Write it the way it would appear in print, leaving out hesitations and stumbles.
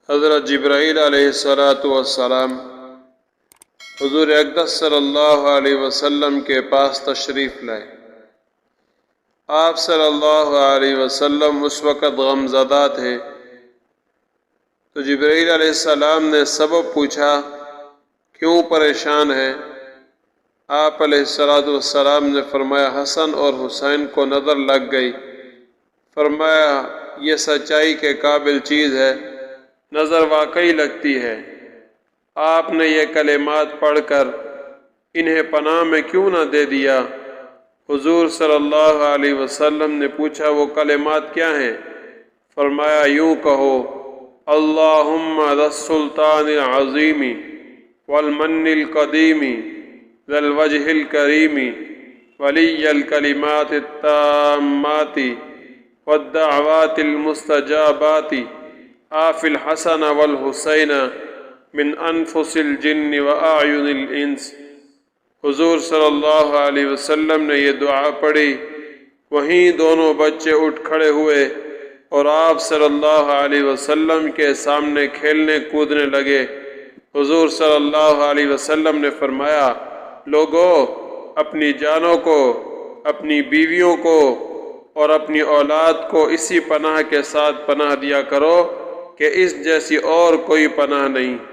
حضرت جبرائیل علیہ السلام حضور اقدس صلی اللہ علیہ وسلم کے پاس تشریف لائے۔ آپ صلی اللہ علیہ وسلم اس وقت غم زدہ تھے، تو جبرائیل علیہ السلام نے سبب پوچھا، کیوں پریشان ہے؟ آپ علیہ السلام نے فرمایا، حسن اور حسین کو نظر لگ گئی۔ فرمایا، یہ سچائی کے قابل چیز ہے، نظر واقعی لگتی ہے۔ آپ نے یہ کلمات پڑھ کر انہیں پناہ میں کیوں نہ دے دیا؟ حضور صلی اللہ علیہ وسلم نے پوچھا، وہ کلمات کیا ہیں؟ فرمایا، یوں کہو، اللہم ذا السلطان العظیم والمن القدیم ذا الوجہ الکریم ولی الکلمات التامات والدعوات المستجابات آف الحسن والحسین من انفس الجن واعین الانس۔ حضور صلی اللہ علیہ وسلم نے یہ دعا پڑھی، وہیں دونوں بچے اٹھ کھڑے ہوئے اور آپ صلی اللہ علیہ وسلم کے سامنے کھیلنے کودنے لگے۔ حضور صلی اللہ علیہ وسلم نے فرمایا، لوگو، اپنی جانوں کو، اپنی بیویوں کو اور اپنی اولاد کو اسی پناہ کے ساتھ پناہ دیا کرو کہ اس جیسی اور کوئی پناہ نہیں۔